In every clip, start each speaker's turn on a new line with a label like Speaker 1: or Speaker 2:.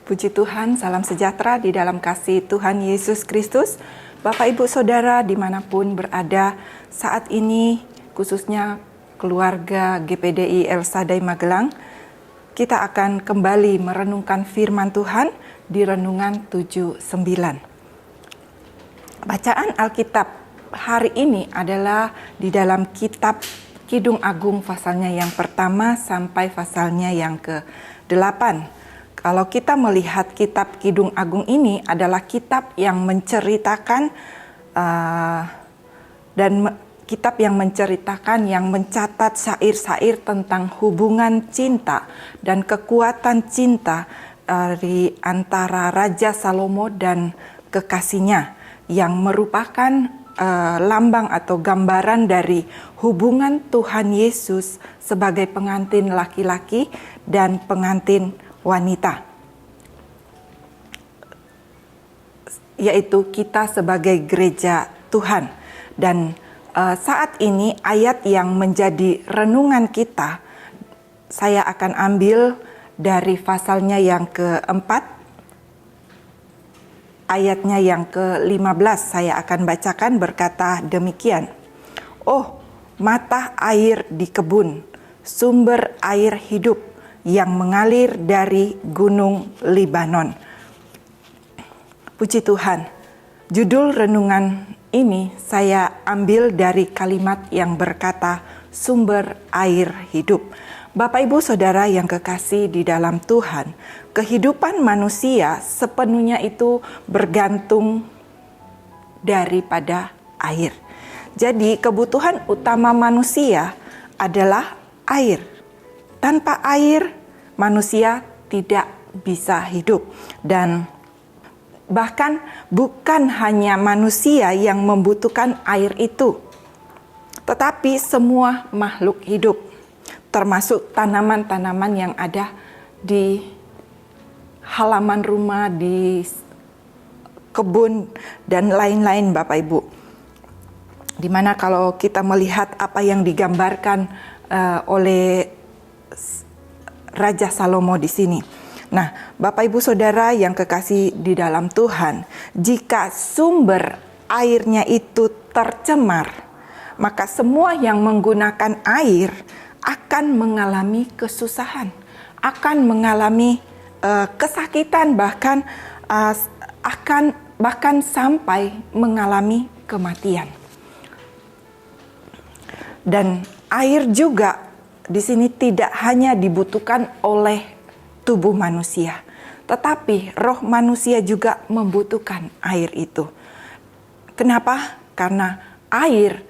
Speaker 1: Puji Tuhan, salam sejahtera di dalam kasih Tuhan Yesus Kristus. Bapak, Ibu, Saudara dimanapun berada saat ini, khususnya keluarga GPDI El Shaddai Magelang, kita akan kembali merenungkan firman Tuhan di Renungan 7:9. Bacaan Alkitab hari ini adalah di dalam kitab Kidung Agung pasalnya yang pertama sampai pasalnya yang ke-8. Kalau kita melihat kitab Kidung Agung ini adalah kitab yang menceritakan yang mencatat syair-syair tentang hubungan cinta dan kekuatan cinta di antara Raja Salomo dan kekasihnya, yang merupakan lambang atau gambaran dari hubungan Tuhan Yesus sebagai pengantin laki-laki dan pengantin wanita, yaitu kita sebagai gereja Tuhan. Dan saat ini ayat yang menjadi renungan kita, saya akan ambil dari pasalnya yang keempat, ayatnya yang ke-15. Saya akan bacakan, berkata demikian. Oh, mata air di kebun, sumber air hidup yang mengalir dari gunung Libanon. Puji Tuhan, judul renungan ini saya ambil dari kalimat yang berkata sumber air hidup. Bapak, Ibu, Saudara yang kekasih di dalam Tuhan, kehidupan manusia sepenuhnya itu bergantung daripada air. Jadi kebutuhan utama manusia adalah air. Tanpa air, manusia tidak bisa hidup. Dan bahkan bukan hanya manusia yang membutuhkan air itu, tetapi semua makhluk hidup, termasuk tanaman-tanaman yang ada di halaman rumah, di kebun, dan lain-lain, Bapak Ibu. Dimana kalau kita melihat apa yang digambarkan oleh Raja Salomo di sini. Nah, Bapak, Ibu, Saudara yang kekasih di dalam Tuhan, jika sumber airnya itu tercemar, maka semua yang menggunakan air akan mengalami kesusahan, akan mengalami kesakitan, bahkan sampai mengalami kematian. Dan air juga di sini tidak hanya dibutuhkan oleh tubuh manusia, tetapi roh manusia juga membutuhkan air itu. Kenapa? Karena air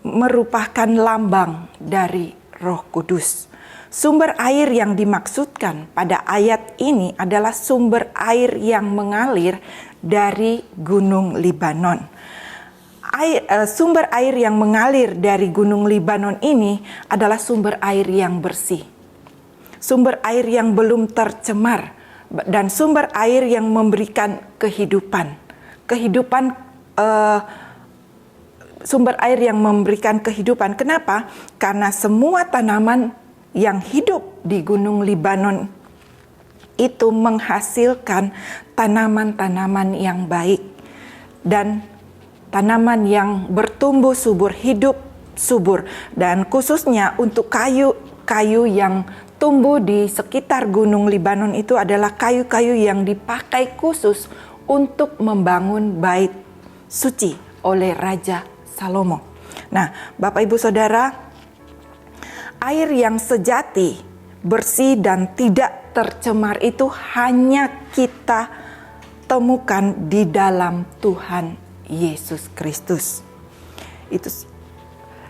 Speaker 1: merupakan lambang dari Roh Kudus. Sumber air yang dimaksudkan pada ayat ini adalah sumber air yang mengalir dari Gunung Libanon. Sumber air yang mengalir dari Gunung Libanon ini adalah sumber air yang bersih, sumber air yang belum tercemar, dan sumber air yang memberikan kehidupan. Sumber air yang memberikan kehidupan. Kenapa? Karena semua tanaman yang hidup di Gunung Libanon itu menghasilkan tanaman-tanaman yang baik dan tanaman yang bertumbuh subur, hidup subur. Dan khususnya untuk kayu-kayu yang tumbuh di sekitar Gunung Libanon itu adalah kayu-kayu yang dipakai khusus untuk membangun bait suci oleh Raja Salomo. Nah, Bapak, Ibu, Saudara, air yang sejati, bersih dan tidak tercemar itu hanya kita temukan di dalam Tuhan Yesus Kristus. Itu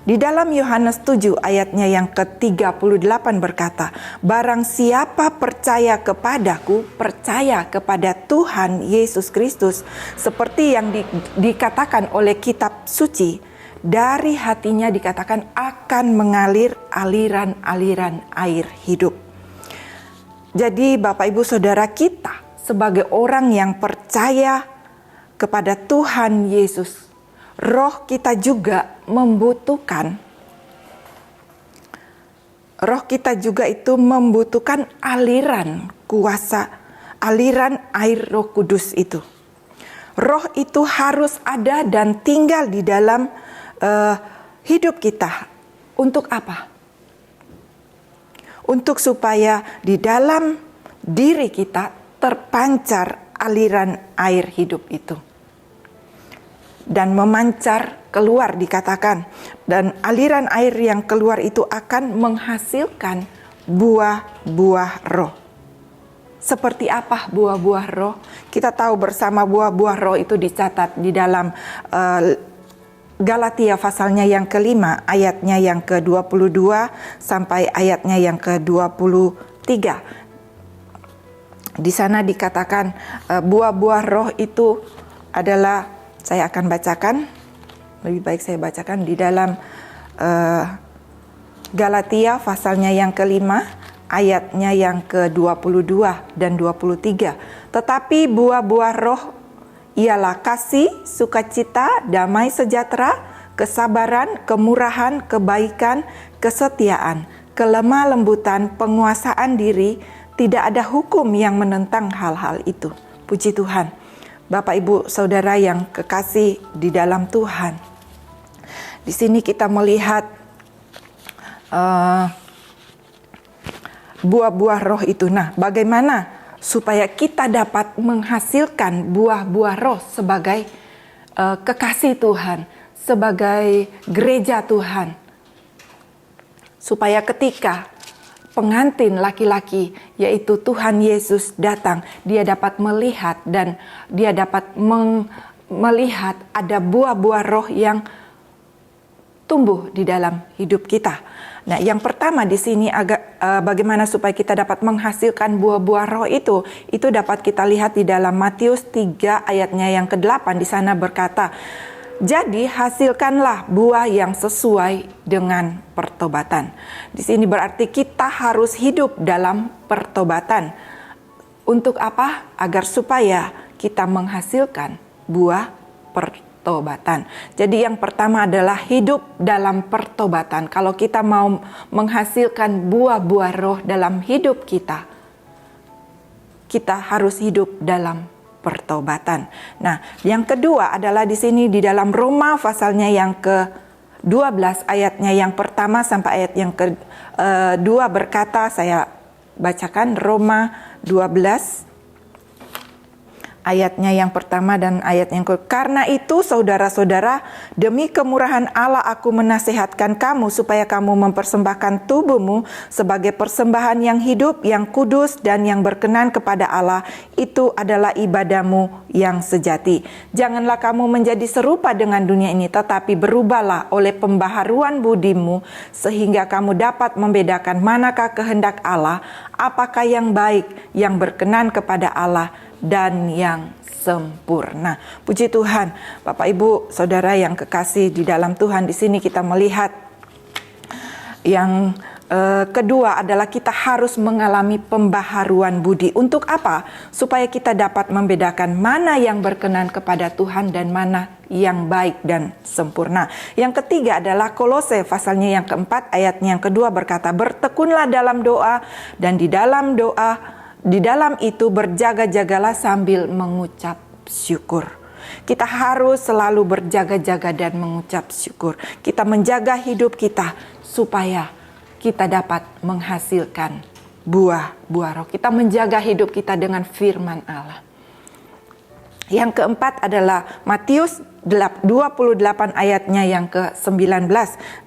Speaker 1: di dalam Yohanes 7 ayatnya yang ke-38 berkata, barang siapa percaya kepadaku, percaya kepada Tuhan Yesus Kristus, seperti yang dikatakan oleh kitab suci, dari hatinya dikatakan akan mengalir aliran-aliran air hidup. Jadi Bapak, Ibu, Saudara, kita sebagai orang yang percaya kepada Tuhan Yesus, roh kita juga membutuhkan, aliran kuasa aliran air Roh Kudus itu. Roh itu harus ada dan tinggal di dalam hidup kita. Untuk apa? Untuk supaya di dalam diri kita terpancar aliran air hidup itu. Dan memancar keluar dikatakan. Dan aliran air yang keluar itu akan menghasilkan buah-buah roh. Seperti apa buah-buah roh? Kita tahu bersama buah-buah roh itu dicatat di dalam Galatia pasalnya yang ke-5, ayatnya yang ke-22 sampai ayatnya yang ke-23. Di sana dikatakan buah-buah roh itu adalah, saya akan bacakan, lebih baik saya bacakan di dalam Galatia pasalnya yang ke-5, ayatnya yang ke-22 dan 23. Tetapi buah-buah roh ialah kasih, sukacita, damai sejahtera, kesabaran, kemurahan, kebaikan, kesetiaan, kelemah lembutan, penguasaan diri. Tidak ada hukum yang menentang hal-hal itu. Puji Tuhan. Bapak, Ibu, Saudara yang kekasih di dalam Tuhan. Di sini kita melihat buah-buah roh itu. Nah, bagaimana supaya kita dapat menghasilkan buah-buah roh sebagai kekasih Tuhan, sebagai gereja Tuhan. Supaya ketika pengantin laki-laki, yaitu Tuhan Yesus datang, dia dapat melihat dan dia dapat melihat ada buah-buah roh yang tumbuh di dalam hidup kita. Nah, yang pertama di sini bagaimana supaya kita dapat menghasilkan buah-buah roh itu dapat kita lihat di dalam Matius 3 ayatnya yang ke-8. Di sana berkata, jadi hasilkanlah buah yang sesuai dengan pertobatan. Di sini berarti kita harus hidup dalam pertobatan. Untuk apa? Agar supaya kita menghasilkan buah pertobatan. Jadi yang pertama adalah hidup dalam pertobatan. Kalau kita mau menghasilkan buah-buah roh dalam hidup kita, kita harus hidup dalam pertobatan. Nah, yang kedua adalah di sini di dalam Roma pasalnya yang ke-12 ayatnya yang pertama sampai ayat yang ke-2 berkata, saya bacakan Roma 12 ayatnya yang pertama dan ayat yang kedua. Karena itu saudara-saudara, demi kemurahan Allah aku menasihatkan kamu supaya kamu mempersembahkan tubuhmu sebagai persembahan yang hidup, yang kudus dan yang berkenan kepada Allah. Itu adalah ibadahmu yang sejati. Janganlah kamu menjadi serupa dengan dunia ini, tetapi berubahlah oleh pembaharuan budimu sehingga kamu dapat membedakan manakah kehendak Allah, apakah yang baik, yang berkenan kepada Allah dan yang sempurna. Puji Tuhan, Bapak Ibu, Saudara yang kekasih di dalam Tuhan, di sini kita melihat yang kedua adalah kita harus mengalami pembaharuan budi. Untuk apa? Supaya kita dapat membedakan mana yang berkenan kepada Tuhan dan mana yang baik dan sempurna. Yang ketiga adalah Kolose pasalnya yang keempat ayatnya yang kedua berkata, bertekunlah dalam doa dan di dalam itu berjaga-jagalah sambil mengucap syukur. Kita harus selalu berjaga-jaga dan mengucap syukur. Kita menjaga hidup kita supaya kita dapat menghasilkan buah-buah roh. Kita menjaga hidup kita dengan firman Allah. Yang keempat adalah Matius 28 ayatnya yang ke-19.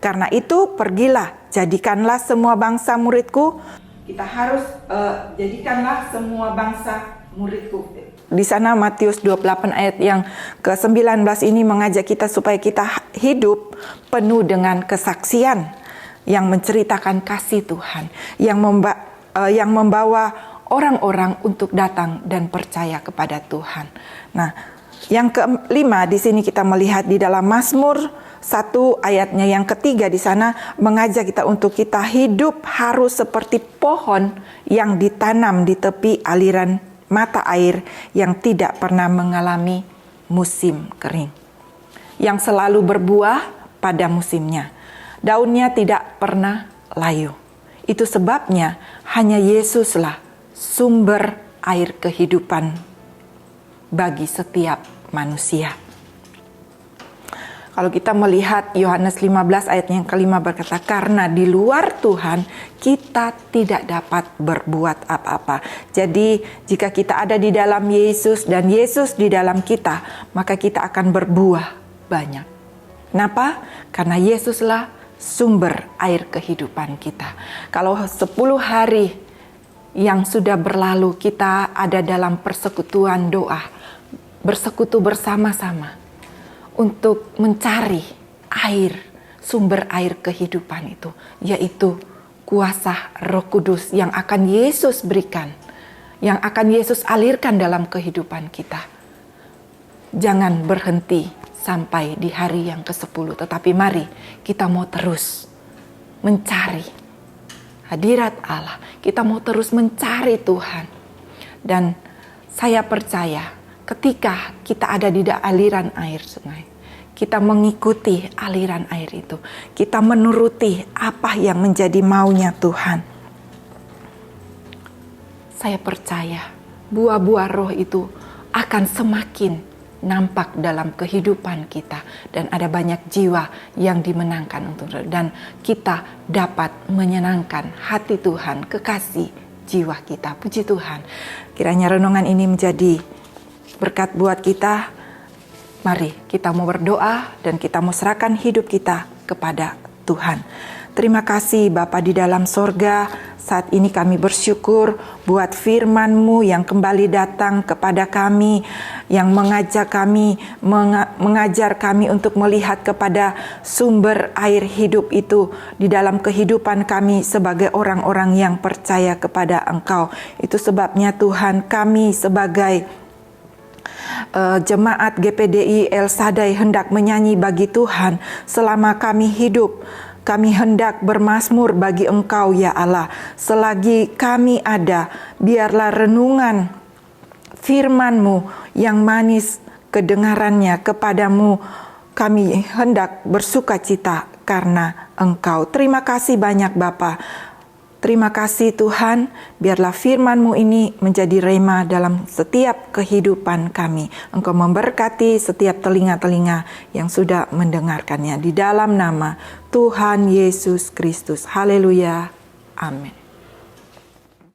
Speaker 1: Karena itu pergilah, jadikanlah semua bangsa muridku. Kita harus jadikanlah semua bangsa muridku. Di sana Matius 28 ayat yang ke-19 ini mengajak kita supaya kita hidup penuh dengan kesaksian yang menceritakan kasih Tuhan, yang membawa orang-orang untuk datang dan percaya kepada Tuhan. Nah, yang kelima di sini kita melihat di dalam Mazmur 1 ayatnya yang ketiga di sana mengajak kita untuk kita hidup harus seperti pohon yang ditanam di tepi aliran mata air yang tidak pernah mengalami musim kering, yang selalu berbuah pada musimnya, daunnya tidak pernah layu. Itu sebabnya hanya Yesuslah sumber air kehidupan bagi setiap manusia. Kalau kita melihat Yohanes 15 ayat yang kelima berkata, karena di luar Tuhan kita tidak dapat berbuat apa-apa. Jadi jika kita ada di dalam Yesus dan Yesus di dalam kita, maka kita akan berbuah banyak. Kenapa? Karena Yesuslah sumber air kehidupan kita. Kalau 10 hari yang sudah berlalu kita ada dalam persekutuan doa, bersekutu bersama-sama untuk mencari air, sumber air kehidupan itu, yaitu kuasa Roh Kudus yang akan Yesus berikan, yang akan Yesus alirkan dalam kehidupan kita. Jangan berhenti sampai di hari yang ke-10, tetapi mari kita mau terus mencari hadirat Allah. Kita mau terus mencari Tuhan. Dan saya percaya ketika kita ada di aliran air sungai, kita mengikuti aliran air itu, kita menuruti apa yang menjadi maunya Tuhan. Saya percaya buah-buah roh itu akan semakin nampak dalam kehidupan kita, dan ada banyak jiwa yang dimenangkan untuk, dan kita dapat menyenangkan hati Tuhan, kekasih jiwa kita. Puji Tuhan. Kiranya renungan ini menjadi berkat buat kita. Mari kita mau berdoa dan kita mau serahkan hidup kita kepada Tuhan. Terima kasih Bapa di dalam sorga, saat ini kami bersyukur buat firman-Mu yang kembali datang kepada kami, yang mengajak kami, mengajar kami untuk melihat kepada sumber air hidup itu di dalam kehidupan kami sebagai orang-orang yang percaya kepada Engkau. Itu sebabnya Tuhan, kami sebagai jemaat GPDI El Shaddai hendak menyanyi bagi Tuhan selama kami hidup. Kami hendak bermazmur bagi Engkau ya Allah. Selagi kami ada, biarlah renungan firman-Mu yang manis kedengarannya kepadamu. Kami hendak bersukacita karena Engkau. Terima kasih banyak Bapa. Terima kasih Tuhan, biarlah firman-Mu ini menjadi rema dalam setiap kehidupan kami. Engkau memberkati setiap telinga-telinga yang sudah mendengarkannya. Di dalam nama Tuhan Yesus Kristus. Haleluya. Amin.